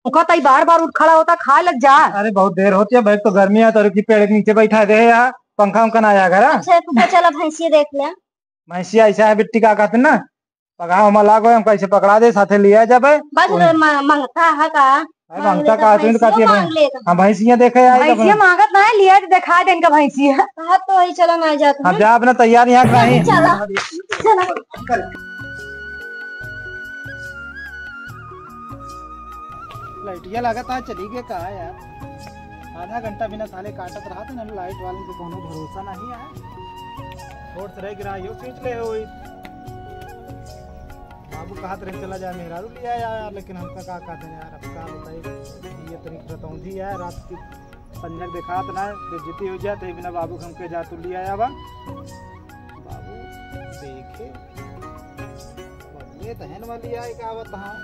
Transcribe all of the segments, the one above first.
तई बार बार उठ खड़ा होता, खाए लग जा। अरे बहुत देर होती है, बैठ तो गर्मी है तो रुकी पेड़ के नीचे बैठा दे यार, पंखा उनका ना आया घर। अच्छा तो चला भैंसिया देख ले। भैंसिया ऐसा है बिट्टी का कहते ना, पकड़ा हम लागो हम कैसे पकड़ा दे साथे लिया जब बस मंगता है का मांगता का तुम कहती है हम भैंसिया देखे आए भैंसिया मांगत ना है, लिया दिखा दे इनका भैंसिया। हाँ तो वही चला ना जाता हम जा अपना तैयार यहाँ नहीं चला चला। लाइटिया लागत है चली गए कहा यार, आधा घंटा बिना साले काटत रहा था ना, लाइट वाले को कोनो भरोसा नहीं है। छोड़ रह गिरा यो खींच ले हो बाबू कहा तरह चला जाए मेहरारू लिया यार, लेकिन हमका का कहते हैं यार, अब का बताइए ये तरीक रतौंधी है रात की पंजक दिखा तो ना बेइज्जती हो जाए तो बिना बाबू हमके जा तू लिया आया बाबू देखे ये तहन वाली आए का आवत हाँ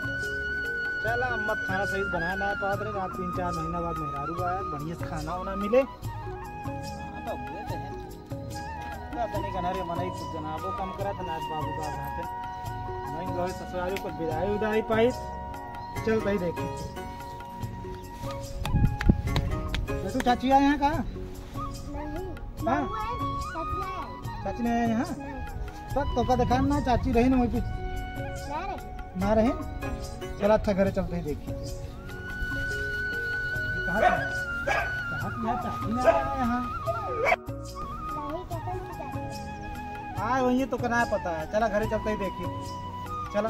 चला मत खाना सही बनाया ना पात रहे रात 3-4 महीना बाद मेहरारू आया बढ़िया से खाना वाना मिले मनाई कुछ जनाबो कम करा था नाच बाबू का घाटे ससुराली को विदाई उदाई पाई चल भाई देखे तू चाची आए हैं कहाँ चाची ने आए यहाँ तब तो का देखा ना चाची रही ना वहीं पे ना रहे चल अच्छा घरे चलते ही देखिए हाँ वही तो करना है पता है, चला घरे चलते ही देखिए चलो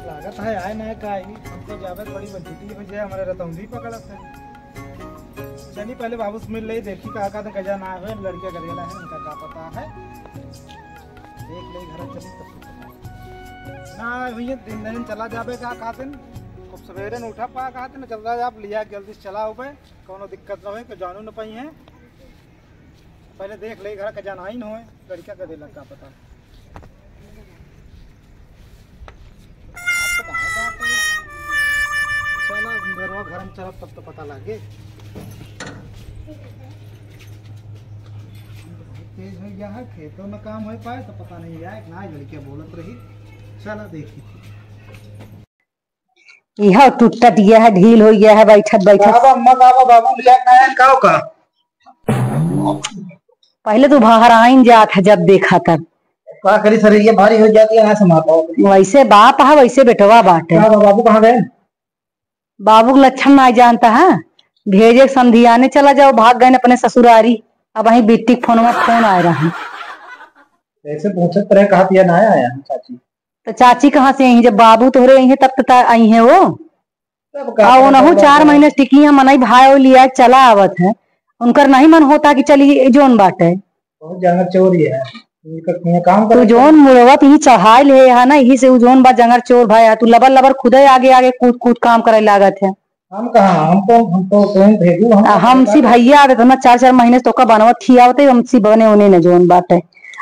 लागत है आए ना का हमको जावे बड़ी बंजीती हो जाए हमारे रतौंधी पकड़त है। चलिए पहले बाबू से मिल ले देखी का गजा ना है लड़कियां करेला है उनका क्या पता है देख ले घर चली तब ना भैया दिन दिन चला जाबे का कहते खूब सवेरे न उठा पा कहते न चलता आप लिया जल्दी से चला हो कोनो दिक्कत न हो जानू न पाई है पहले देख ले घर का जाना ही न हो लड़किया का दिल का पता चला घर में चला तब तो पता लगे तेज हो गया है खेतों में काम हो पाए तो पता नहीं आए ना लड़कियां बोलत रही चला देखी यह टूटा दिया है ढील हो गया है बैठत बैठत बाबू का पहले तो बाहर आइन जात है जब देखा तब का करी सर ये भारी हो जाती है ना समाता वैसे बाप है वैसे बेटवा बाटे बाबू कहाँ गए बाबू का लक्षण नहीं जानता है भेजे संधियाने चला जाओ भाग गए अपने ससुरारी अब वही बिट्टी फोन में फोन आ रहा है ऐसे पूछत तरह कहा ना आया चाची तो चाची कहाँ से आई जब बाबू तोहरे आई है तब तक आई है वो नहु 4 महीने टिकी मनाई भाई लिया चला आवत है उनकर नहीं मन होता कि चलिए जोन बाटे बहुत जंगल चोरी है काम तू जोन मुड़वा ही चढ़ाई ले है ना यही से जोन बात जंगल चोर भाई तू लबर लबर खुदे आगे आगे कूद कूद काम करे लागत है हम कहाँ हम तो भेजू हमसी भैया आवे तो 4-4 महीने तो का बनवत थी आवते हमसी बने होने न जोन बाटे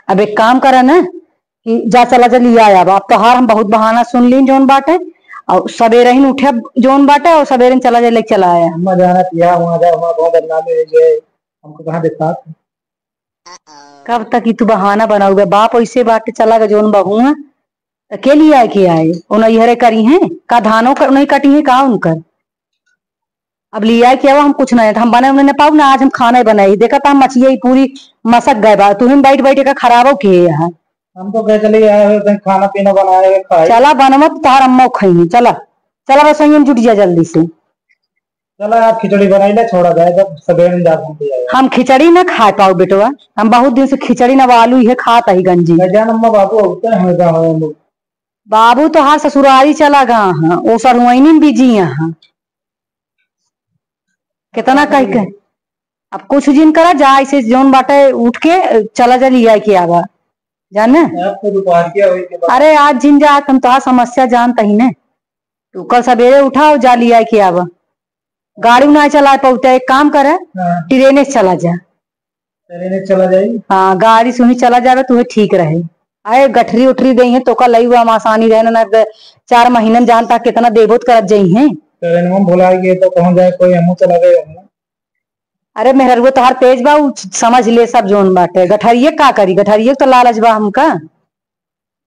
अब एक काम करे ना कि जा चला जा लिया अब तो हार हम बहुत बहाना सुन ली जोन बाटे और सवेरे ही उठे जोन बाटे और सवेरे चला जा लेके चला आया हमको कहाँ देखता कब तक तू बहाना बनाओगे बाप ऐसे बाटे चला गया जोन बहू के लिए आए के आए उन्हें करी है का धानों कर नहीं कटी है का उनकर अब लिया क्या हम कुछ नहीं हम बने उन्हें पाऊ ना आज हम खाना बनाई देखा था मछली पूरी मसक गए बा तुम बैठ बैठ का खराब हो के यहाँ हम तो कह चले खाना पीना बनाए चला बनमत तार अम्मा खाई चला चला बस जुट जा जल्दी से चला आप खिचड़ी बनाई ले छोड़ा जाए जब सवेरे जाकर हम खिचड़ी ना खा पाओ बेटवा हम बहुत दिन से खिचड़ी ना आलू ये खाता ही गंजी बाबू बाबू तो हाँ ससुरारी चला गा हाँ वो सरवैनी बीजी यहाँ कितना कह के अब कुछ दिन करा जा ऐसे जोन बाटे उठ के चला जा लिया के आवा जाने अरे आज जिन जा तुम तो समस्या जानता ही ने तू कल सवेरे उठाओ जा लिया के आवा गाड़ी ना चला पाते एक काम करे ट्रेन से चला जा चला जाए हाँ गाड़ी से ही चला जावे तुम्हें ठीक रहे आए गठरी उठरी दे है तो का लई हुआ आसानी रहे ना 4 महीने जानता कितना देवोत करत जाई है भुला गए तो कौन जाए कोई हम चला गए अरे मेहरुआ तोहार तेज बा समझ ले सब जोन बाटे गठरिये का करी गठरिये तो लालच बा हमका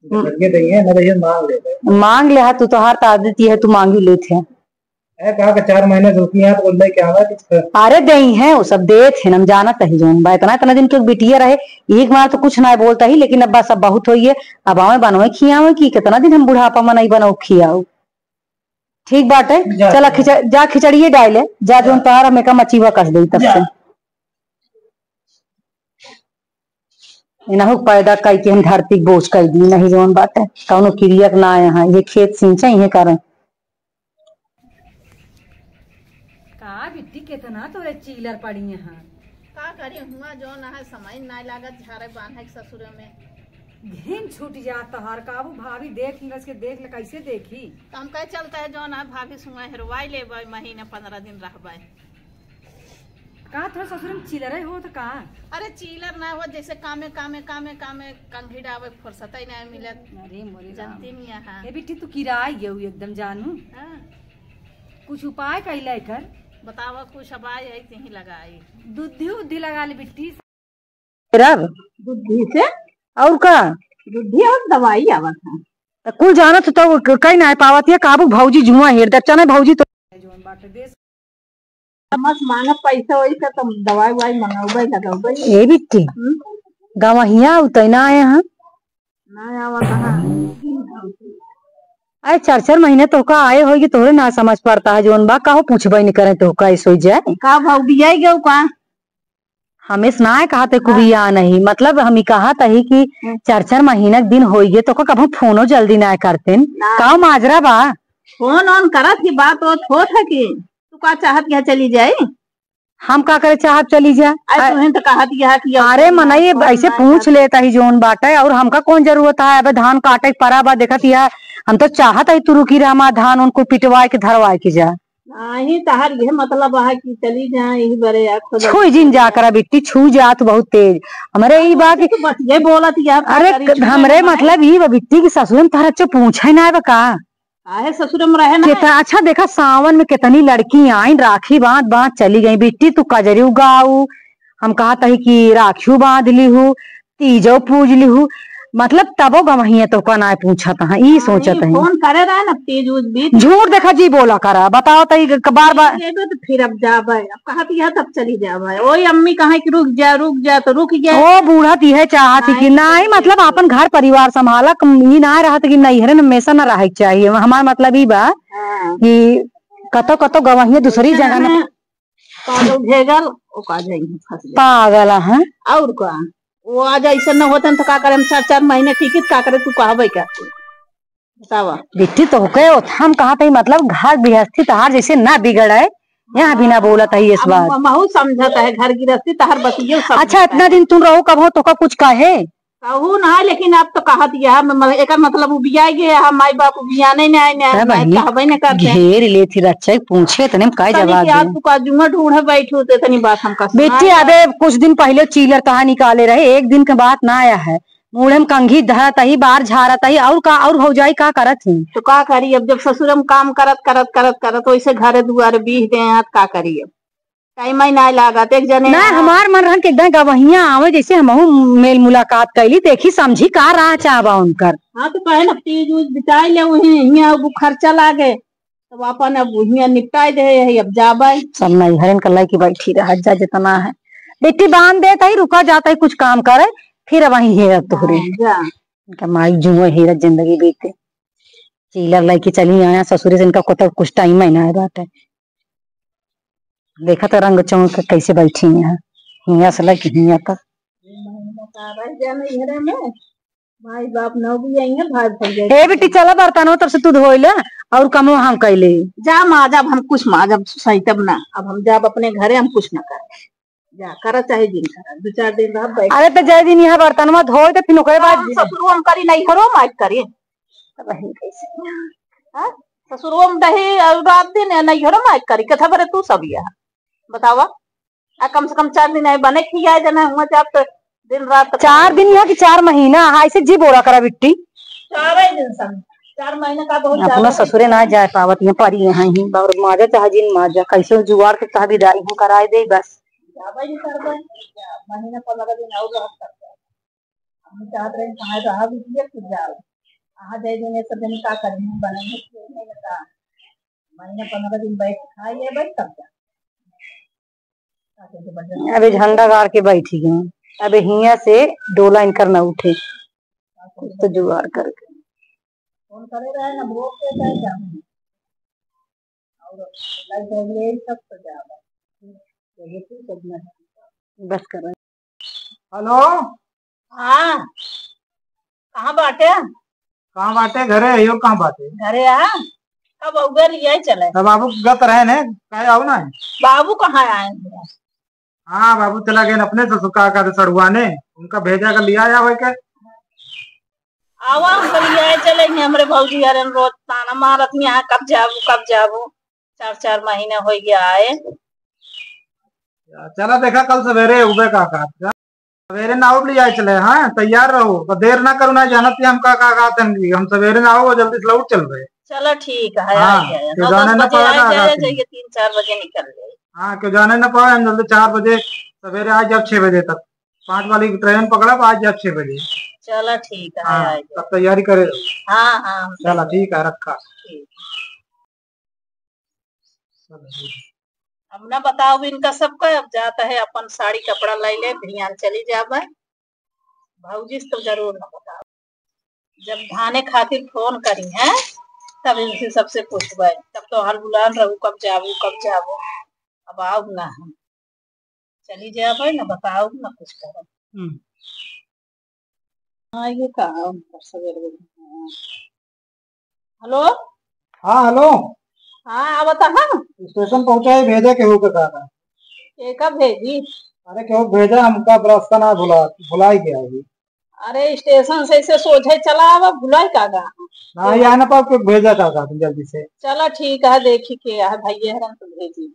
लड़के नहीं है ना भैया, मांग लेते मांग ले तू तो हर आदत है, तू मांगी लेते हैं। कहा कि 4 महीने रुकी है तो बोल रहे क्या हुआ कुछ। अरे दही है वो सब दे थे, हम जाना तही जोन बा इतना इतना दिन के बिटिया रहे, एक बार तो कुछ ना बोलता ही, लेकिन अब बस अब बहुत होइए, अब आवे बनवे खियावे की कितना दिन हम बुढ़ापा में नहीं बनाओ खियाओ। ठीक बात है, चला जा खिचड़िए डाले जा जोन तोहार हमें का मचीवा कस दे तब से इनहु पैदा कई के हम धरती बोझ कर दी नहीं जोन बात है, कौनो क्रिया ना यहाँ ये खेत सिंचा ही कारण का बिट्टी कितना तोरे चीलर पड़ी यहाँ। का करी हुआ जो ना है समय ना लागत झारे बांधे के ससुर में घिन छूट जात तहार काबू भाभी देख ले के देख ले कैसे देखी। तो हम कह चलता है जो ना भाभी सुआ हेरवाई ले महीने 15 दिन रहबे। का थोड़ा ससुर में चिलरे हो तो का। अरे चीलर ना हो जैसे कामे कामे कामे कामे कंघी डावे फुर्सत ही नहीं मिलत। अरे मोरे जानती नहीं है ए बिट्टी तू किराए गई एकदम जानू। कुछ उपाय कैले कर बतावा, कुछ अब आई है तीही लगाई दूधी उद्धी लगा ले बिट्टी। रब दूधी से और का दूधी और दवाई आवत है कुल जाना तो कई ना पावत है काबू भौजी जुआ हेर दच्चा नहीं भौजी तो जोन बाटे देश मत मांगे पैसा वैसे तो दवाई वाई मंगावे लगावे ए बिट्टी गवहिया उतना आए हैं ना आवत है। अरे 4-4 महीने तो का आए होगी तोरे ना समझ पड़ता है जोन बा काहो पूछबे नहीं करे तो का ऐसो जाए का भाव दिया गयो का हमें सुना कहा थे कुबिया नहीं, मतलब हम कहा था ही कि 4-4 महीना दिन होइए तो कब हम फोनो जल्दी ना करते का माजरा बा। फोन ऑन करत ही बात वो थोट है कि तू का चाहत क्या चली जाए, हम का करे चाहत चली जाए आज तुहें तो कहत यह कि अरे मनई ऐसे पूछ लेता ही जोन बाटा और हमका कौन जरूरत है। अब धान काटे परा बा देखत यह हम तो चाहत है तू रुकी रहा हमारा धान उनको पिटवाए के धरवाए के जा नहीं तहार ये मतलब है कि चली जाए यही बड़े खुद छू जिन जा करा बिट्टी छू जा तो बहुत तेज हमारे यही बात तू बस ये बोलत यार अरे हमरे मतलब ये बिट्टी की ससुर में तारा पूछे ना है का आहे ससुर में रहे ना कितना अच्छा देखा सावन में कितनी लड़की आई राखी बांध बांध चली गई बिट्टी तू कजरी उगाऊ हम कहा था कि राखी बांध ली हूँ तीजो पूज ली हूँ मतलब तबो गवही तो का ना पूछा था ई सोचत है फोन करे रहा ना तेज उज बीत झूठ देखा जी बोला करा बताओ तो बार बार तो फिर अब जाबे अब कहत यह तब चली जाबे ओए अम्मी कहा कि रुक जा तो रुक गया ओ बूढ़ा तीहे चाहती कि नहीं मतलब अपन घर परिवार संभाला ई ना रहा कि नैहरे में हमेशा न रहे चाहिए हमारा मतलब ई बा कि कतो कतो गवही दूसरी जगह में भेगल ओका जाएंगे पागल है और का वो आज ऐसा न होता तो का करे 4-4 महीने ठीक का करे तू कहबे क्या बतावा बिट्टी तो कहे हम कहा था मतलब घर गृहस्थी तहार जैसे ना बिगड़े यहाँ भी ना बोला था इस बात महू समझता है घर गृहस्थी तहार बस ये अच्छा इतना दिन तुम रहो कब हो तो का कुछ कहे कहू ना लेकिन अब तो कहत यह एक मतलब बिया गए माई बाप बिया नहीं कहबे न करते घेर ले थी रच्चा पूछे तने का जवाब दे तू का जुआ ढूंढे बैठू ते तनी बात हम का बेटी अबे कुछ दिन पहले चीलर कहा निकाले रहे एक दिन के बात ना आया है मुड़े में कंघी धरत ही बाहर झारत ही और का और हो जाए का करत ही तो का करी अब जब ससुर में काम करत करत करत करत वैसे घरे दुआरे बीह दे का करी अब टाइम ही ना लागत एक जने ना हमार मन रहन के एकदम गवहिया आवे जैसे हमहू मेल मुलाकात कैली देखी समझी का रहा चाहबा उनकर हाँ तो कहे ना तीज उज बिताई ले वही अब खर्चा लागे तब अपन अब वही निपटाई दे अब जाबे सब नहीं हरन कल्ला की बैठी रह जा जितना है बेटी बांध देता ही रुका जाता है कुछ काम करे फिर वही हेरत तोहरे इनका माई जुआ हेरत जिंदगी बीते चीलर लाइके चली आया ससुरे से इनका कुछ टाइम ही ना है बात है देखा तो रंग चौंक कैसे बैठी है हिया से लगी हिया तक भाई बाप न भी आएंगे भाई भैया ए बेटी चला बर्तन तब से तू धोई ले और कमो हम कैले जा माँ जब हम कुछ माँ जब सही तब ना अब हम जब अपने घरे हम कुछ ना कर जा करा चाहे दिन करा 2-4 दिन रह बैठ अरे तो जय दिन यहाँ बर्तन में धोए तो फिर ओकरे बाद ससुर हम करी नहीं करो माइक करी ससुर हम दही रात दिन नहीं करो माइक करी कथा बरे तू सब यह बतावा कम से कम 4 दिन है बने खिया जना हुआ जब तो दिन रात 4 दिन यहाँ की 4 महीना ऐसे जी बोला करा बिट्टी 4 दिन सब 4 महीने का बहुत अपना ससुरे ना जाए पावत यहाँ परी यहाँ ही और माजा चाहे जिन माजा कैसे जुगाड़ के चाहे विदाई हूँ कराए दे बस महीने 15 दिन और हम चाहते रहे कहाँ रहा भी फिर जा कहाँ दे देंगे सब दिन का करेंगे बनेंगे नहीं बता महीने 15 दिन बैठ खाइए बैठ तब जा अबे झंडा गाड़ के बैठी गई। अबे हिया से डोला इनकर न उठे कुछ तो जुगाड़ करके फोन करे रहे ना वो के चाहे जाऊँ और लाइट वगैरह सब तो जाएगा ये तो करना है बस कर। हेलो हाँ कहाँ बाटे कहाँ बाटे घरे है और कहाँ बाटे घरे आ कब अउगा लिया चले तब बाबू गत रहे ने कहे आओ ना। बाबू कहाँ आए हैं? हाँ बाबू चला गए अपने ससुर का सड़ुआने उनका भेजा कर लिया या के आवा हम लिया चलेंगे हमरे भौजी अरे रोज ताना मारत यहाँ कब जाबू 4 महीने हो गया आए। चला देखा कल सवेरे उबे का सवेरे ना आओ लिया चले। हाँ तैयार रहो देर ना करो ना जानती हम का हम सवेरे ना आओ जल्दी से लौट चल रहे। चलो ठीक है हाँ, 9-10 बजे आ जाइए 3-4 बजे निकल जाए। हाँ क्यों जाने ना पाए हम जल्दी 4 बजे सवेरे आज जब 6 बजे तक 5 वाली ट्रेन पकड़ा आज जब 6 बजे। चलो ठीक है हाँ, तब तैयारी करे। हाँ हाँ चला ठीक है रखा। अब ना बताओ इनका सबका अब जाता है अपन साड़ी कपड़ा लाई ले भियान चली जावे भौजी तो जरूर ना बताओ जब धाने खातिर फोन करी है तब इनसे सबसे पूछबे तब तो हर बुलान रहू कब जाबू अब आओ ना हम चली जावे ना बताओ ना कुछ करो। हाँ ये कहा सवेरे हेलो हाँ हेलो हाँ बता हाँ स्टेशन पहुंचा है भेजा के हो का कब भेजी अरे क्यों भेजा हमका रास्ता ना भुला ही गया अभी। अरे स्टेशन से सोझे चला अब भुलाई कागा हाँ यहाँ ना पाओ क्यों भेजा था जल्दी से। चलो ठीक है देखी के है भैया हरन तो भेजी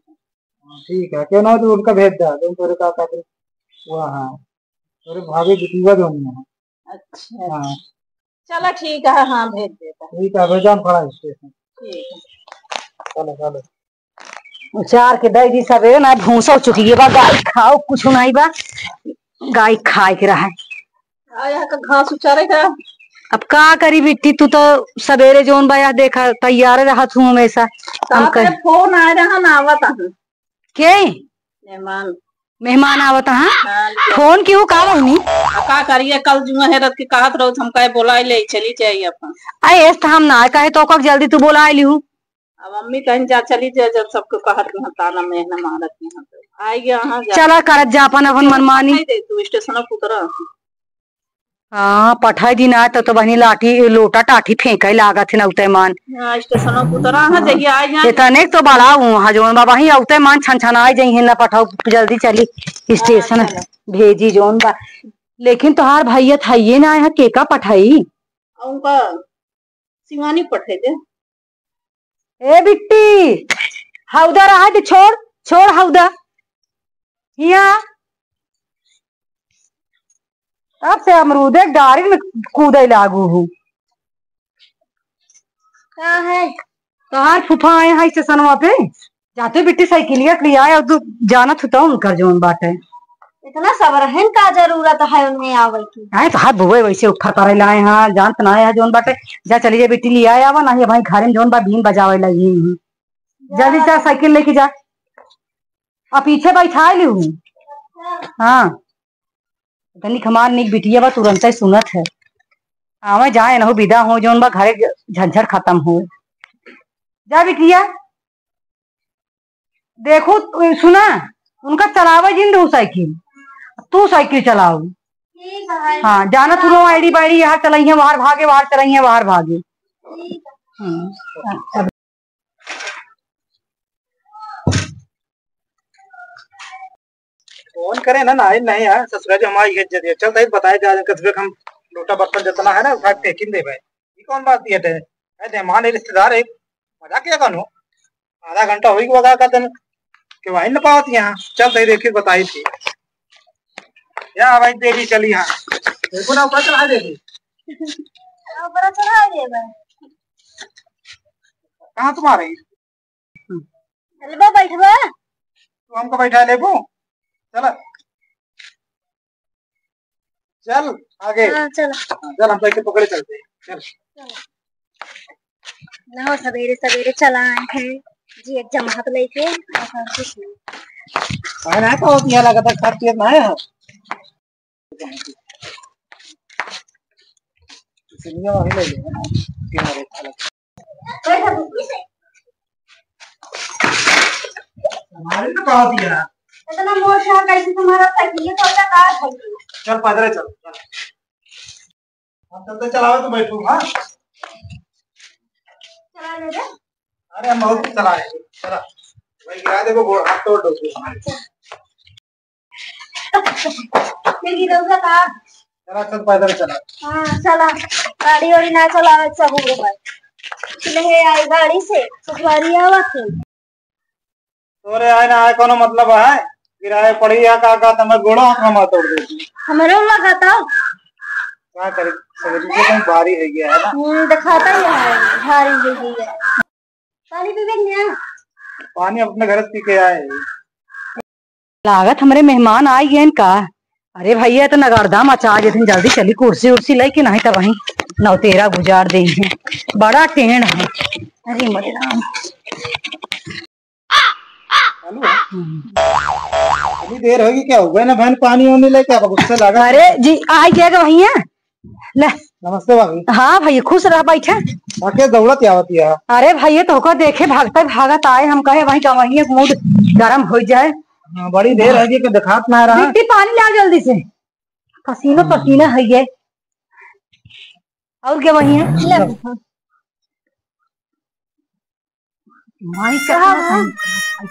ठीक है क्यों ना तो उनका भेज दे तुम तेरे का वो हाँ तेरे भाभी बिटिया दोनों है। अच्छा हाँ चलो ठीक है हाँ भेज देता ठीक है भेजा खड़ा स्टेशन। ठीक है चलो चलो 4 के दई दी सवेरे ना भूसा चुकी है बा गाय खाओ कुछ नहीं बा गाय खाए के रहा आया का घास उचारेगा अब का करी बिट्टी तू तो सवेरे जोन बाया देखा तैयार रहा तू हमेशा हम साथ में फोन आ रहा ना आवत के मेहमान आवत हाँ हाँ, फोन क्यों का रहनी का करिए कल जुआ है रत के कहत रहो हम कहे बोला ले चली जाइए अपन अरे ऐस हम ना कहे तो कब जल्दी तू बोला आई हूँ अब मम्मी कहीं जा चली जाए जब सबको कहत में ताना मेहना मारत यहाँ पे आई गया हाँ चला करत जा अपन मनमानी दे तू स्टेशन पर उतरा हाँ पठाई दिन आए तो बहनी लाठी लोटा टाठी फेंक लागत है ना उते मान स्टेशन पर उतरा हाँ जगह आ जाए इतने तो बड़ा हूँ जोन बाबा ही उते मान छन आई जाई ना पठाओ जल्दी चली स्टेशन भेजी जोन बा लेकिन तोहार भैया थाइये ना यहाँ केका पठाई उनका सिवानी पठे दे ए बिट्टी हौदा रहा दे छोड़ हौदा यहाँ अब से अमरूद गाड़ी में कूदे लागू हूँ क्या है तोहार फूफा आए हैं स्टेशनवा पे जाते बिट्टी साइकिलिया के लिए आए और जाना था उनकर जोन बाटे इतना सबर है का जरूरत है उन्हें आवे की आए तो हाथ बुए वैसे उठा करे लाए हाँ जानत ना है जोन बाटे जा चली जा बिट्टी लिया आवा ना भाई घर में जोन बा बीन बजावे लगी जल्दी जा साइकिल लेके जा और पीछे बैठा ली हूँ। हाँ तनी खमार निक बिटिया बा तुरंत ही सुनत है आवे जाए ना हो विदा हो जोन बा घरे झंझट खत्म हो जा बिटिया देखो सुना उनका चलावे जिंद हो साइकिल तू साइकिल चलाओ। हाँ जाना तू आईडी बाईडी यहाँ चलाई है बाहर भागे बाहर चलाई है बाहर भागे। फोन करे ना नहीं है ससुरा जी हमारी इज्जत है चल तई बताए जा कस्बे हम लोटा बर्तन जितना है ना उठा फेंकिन दे भाई ये कौन बात है मेहमान रिश्तेदार है मजाक क्या करो आधा घंटा हो गया का दिन कि वही न पावत यहाँ चल तई देखी बताई थी या भाई देखी चली यहाँ देखो ना ऊपर चढ़ा देगी ऊपर चढ़ा दे भाई कहाँ तुम्हारे चलबा बैठबा तू हमको बैठा ले वो चल चल आगे चल चल हम साइकिल पकड़े चलते चल ना हो सवेरे सवेरे चला आए हैं जी एक जमात लेके और कुछ नहीं। ना तो होती है लगातार खाती है ना है इसलिए वही ले लेंगे ना तीन हमारे तो कहा दिया इतना मोटा कैसे तुम्हारा तकिया तो का है। चल पैदल चल हम तब तक चलावे तो बैठू हां चला ले रे। अरे हम बहुत चला रहे चला भाई गिरा दे वो हाथ तोड़ दो फिर गिरोगा का। चला चल पैदल चला हां चला गाड़ी वाड़ी ना चलावे सब रे भाई चले आई गाड़ी से सवारी आवत है तोरे आए ना आए कोनो मतलब है गिराए पड़ी या का तमे गोड़ा हाथ में तोड़ देती हमरो लगा था क्या करे सवेरे से कहीं भारी है गया है ना दिखाता ही है भारी हो गई है। पानी पीबे ना पानी अपने घर से पी के आए लागत हमारे मेहमान आई हैं का। अरे भैया तो नगारदा मचा जैसे जल्दी चली कुर्सी उर्सी लेके नहीं तो वहीं नौतेरा गुजार देंगे बड़ा टेढ़ है। अरे मरे राम अभी देर होगी क्या हो गया ना बहन पानी होने लेके अब गुस्सा लगा। अरे जी आई जाएगा भैया ले। नमस्ते भाभी। हाँ भैया खुश रह बैठे बाकी दौड़त आवती है। अरे भैया तो को देखे भागता भागत आए हम कहे वहीं का वहीं मूड गर्म हो जाए। हाँ, बड़ी देर है कि दिखात ना रहा। मिट्टी पानी ला जल्दी से पसीना पसीना है ये और क्या वही है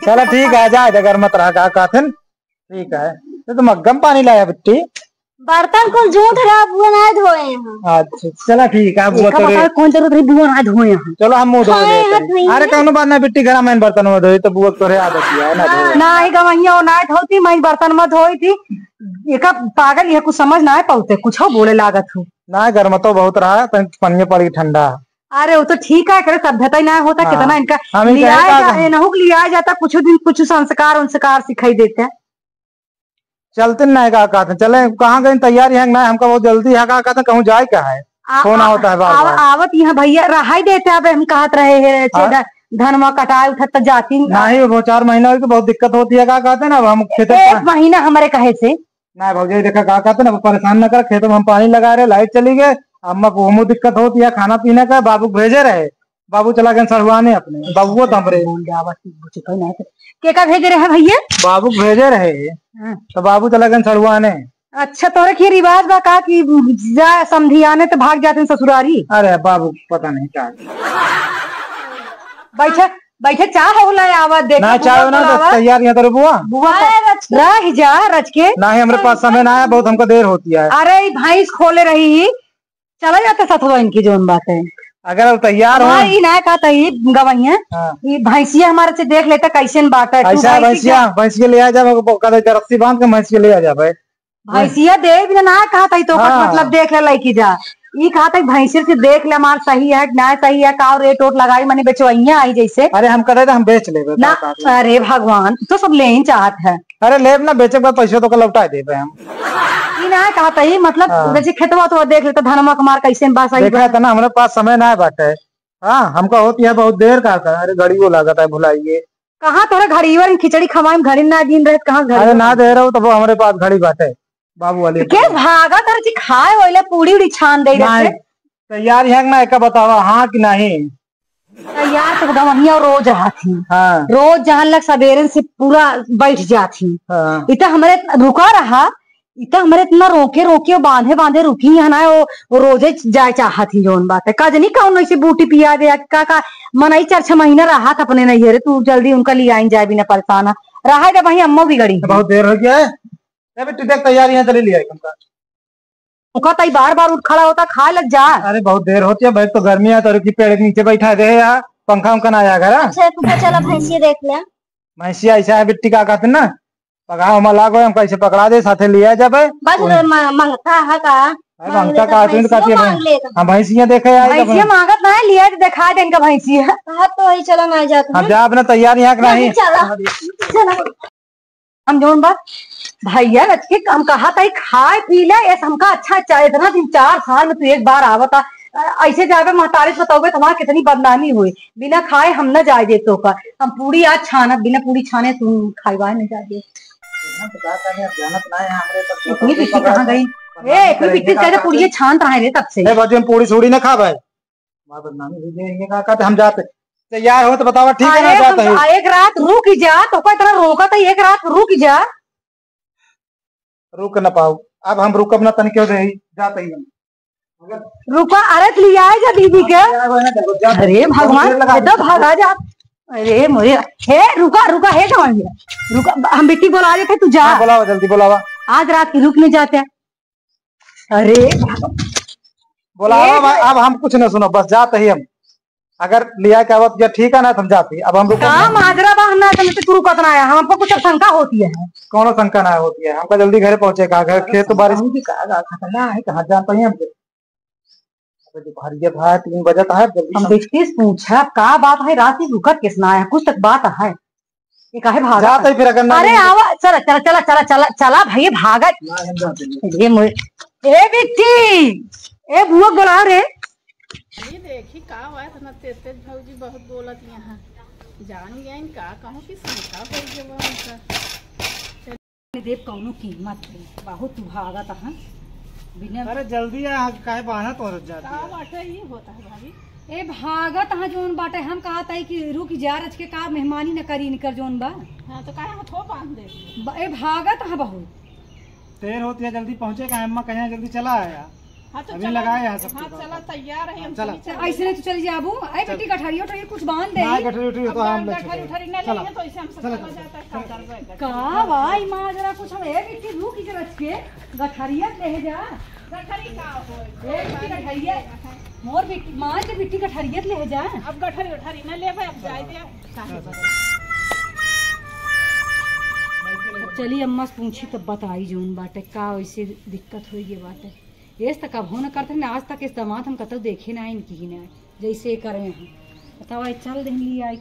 चलो ठीक है जा अगर मत रहा काथन ठीक है तो मग्गम पानी लाया बिट्टी बर्तन को झूठ रहा बुआ ना धोए हैं। अच्छा चलो ठीक है बुआ तो कौन जरूरत है बुआ ना धोए हैं। चलो हम मुंह धो लेते। अरे कौन बात ना बिट्टी घर में बर्तन में धोई तो बुआ तोरे आदत है ना धो ना ही गवैया और ना धोती मैं बर्तन में धोई थी एक पागल ये कुछ समझ ना पाते कुछ हो बोले लागत हो ना गर्म तो बहुत रहा पानी पड़ी ठंडा। अरे वो तो ठीक है करे सभ्यता ही ना होता कितना इनका लिया जाता कुछ दिन कुछ संस्कार सिखाई देते हैं। चलते ना का कहते चले कहाँ गए तैयारी है ना हमका बहुत जल्दी है कहते कहूँ जाए क्या है होना होता है बार बार। आवत यहाँ भैया रहाई देते अब हम कहत रहे हैं धनमा कटाए उठत जाती नहीं वो 4 महीना की बहुत दिक्कत होती है क्या कहते ना हम खेत 1 महीना हमारे कहे से ना भौजी देखा क्या कहते ना परेशान न कर खेतों में हम पानी लगा रहे लाइट चली गए अम्मा को वो दिक्कत होती है खाना पीने का बाबू भेजे रहे बाबू चला गए सड़वाने अपने बाबू तो हमरे के का भेजे रहे भैया बाबू भेजे रहे तो बाबू चला गए सड़वाने। अच्छा तोरे के रिवाज बा का कि जा समधियाने तो भाग जाते ससुरारी। अरे बाबू पता नहीं क्या बैठे बैठे चाह होला आवाज देख ना चाहो ना बस तैयार है तेरे बुआ बुआ रह जा रच के ना ही हमारे पास समय ना है बहुत हमको देर होती है। अरे भैंस खोले रही चला जाते सतवा इनकी जोन बात है अगर तैयार हो ना कहता गवैया ये भैंसिया हमारे से देख लेता कैसे बात है ऐसा भैंसिया भैंस के ले आ जा रस्सी बांध के भैंस के ले आ जा भाई भैंसिया देख ना कहता तो मतलब देख ले लड़की जा ये कहा था भैंसिया से देख ले हमार सही है ना सही है का रेट वोट लगाई मैंने बेचवैया आई जैसे। अरे हम करे हम बेच ले ना अरे भगवान तो सब ले ही चाहत है। अरे लेब ना बेचे पैसे तो लौटा दे हम ना कहता ही मतलब जैसे खेतवा तो देख लेते धनमा कुमार कैसे बात देखा था ना हमारे पास समय ना बाटे। हाँ हमको होती है बहुत देर का अरे घड़ी वो लागत है भुलाइए कहाँ तोरे घड़ी और खिचड़ी खवाए घड़ी ना दिन रहे कहाँ अरे ना दे रहा हूँ तो वो हमारे पास घड़ी बाटे बाबू वाली के भागा तर जी खाए होइले पूरी उड़ी छान दे रहे तैयार है ना एक बतावा हाँ कि नहीं तैयार तो गवैया रोज रहती हाँ रोज जहाँ लग सवेरे से पूरा बैठ जाती हाँ। इतना हमारे रुका रहा इतना हमारे इतना रोके रोके बांधे बांधे रुकी है ना वो रोजे जाए चाहती जोन बात है काज नहीं कौन ऐसी बूटी पिया दे का मनाई 4-6 महीना रहा था अपने नहीं रे तू जल्दी उनका ले आई जाए बिना परेशान रहा है वही अम्मो बिगड़ी बहुत देर हो गया है देख तैयारी है चले लिया उनका तई बार बार उठ खड़ा होता खा लग जा। अरे बहुत देर होती है भाई तो गर्मी है तो पेड़ के नीचे बैठा दे यार पंखा उनका ना आया घर। अच्छा तू चला भैंसिया देख ले भैंसिया ऐसा है बिट्टी का कहते ना पकड़ा हम लागो हम कैसे पकड़ा दे साथे लिया जब बस मांगता है का मांगता का हम भैंसिया देखे भैंसिया मांगत ना लिया दिखा दे इनका भैंसिया तो वही चला ना जाता हम जा अपने तैयारी है नहीं चला हम जोन बात भैया रच के हम कहा था खाए पी ले ऐसा हमका अच्छा चाहिए इतना 3-4 साल में तू एक बार आवता ऐसे जावे महतारी बताओगे तुम्हारा कितनी बदनामी हुई। बिना खाए हम न जाए दे तो का हम पूरी आज छाना बिना पूरी छाने तुम खाईवा न जाए दे। इतनी बिट्टी कहाँ गई? इतनी बिट्टी कैसे पूरी छान रहे रे तब से। बाजू हम पूरी सूड़ी न खा भाई बदनामी कहते हम जाते तैयार हो तो बतावा ठीक है ना जाते हैं। एक रात रुक जा तो कोई तरह रोका तो एक रात रुक जा। रुक न पाओ अब हम रुकब न तन क्यों दे जाते ही हम रुका। अरे लिया जा दीदी के। अरे भगवान तो भागा जा। अरे मोरे हे रुका रुका हे कौन रुका हम बेटी बुला रहे थे तू जा। बुलावा जल्दी बुलावा आज रात की रुक नहीं जाते। अरे बुलावा अब हम कुछ न सुनो बस जाते ही हम अगर लिया क्या बात ठीक है ना तुम जाती अब हम माजरा बहना तू रुकत ना है हमको कुछ शंका होती है। कौन शंका ना होती है हमको जल्दी घर पहुंचे कहा घर खेत तो बारिश खतरना है कहाँ जाते हैं हम दोपहर भाई 3 बजे है हम बेटी पूछा का बात है रात की रुकत किसना है कुछ तक बात है ये काहे भागा फिर अगर अरे आवा चला चला चला चला चला चला भाई भागा। ए बेटी ए बुआ बुला रे ये देखी का हुआ था ना तेज भौजी बहुत बोलत यहाँ जान गया का कहूँ कि शंका हो गया देव कौनो कीमत है बहुत भागा था बिना। अरे जल्दी आ काहे बहाना तो जाती का बाटे ये होता है भाभी ए भागा तहाँ जोन बाटे हम कहा था कि रुक जा रच के का मेहमानी न करी निकर जोन बा। हाँ तो काहे थो बांध दे ए भागा तहाँ बहुत देर होती है जल्दी पहुंचे का अम्मा कहीं जल्दी चला आया। हाँ तो अभी लगाए यहाँ सब हाँ चला तैयार है हम चला ऐसे नहीं तो चली जाबू आई बेटी गठरियो तो कुछ बांध दे। गठरी उठरी तो हम गठरी उठरी न लेंगे तो ऐसे हम सब चला जाता है का करबे का भाई मां जरा कुछ हम ए बेटी रुक के रच के गठरिया ले जा गठरी का हो ए बेटी गठरिया मोर बेटी मां के बेटी गठरिया ले जा। अब गठरी उठरी न लेबे अब जाए दे चली अम्मा से पूछी तब बताई जोन बाटे का वैसे दिक्कत हुई ये बाटे ये तक अब हो न करते ना आज तक इस दामाद हम कतौ देखे ना इनकी ना जैसे करे हैं बताओ चल दें लिया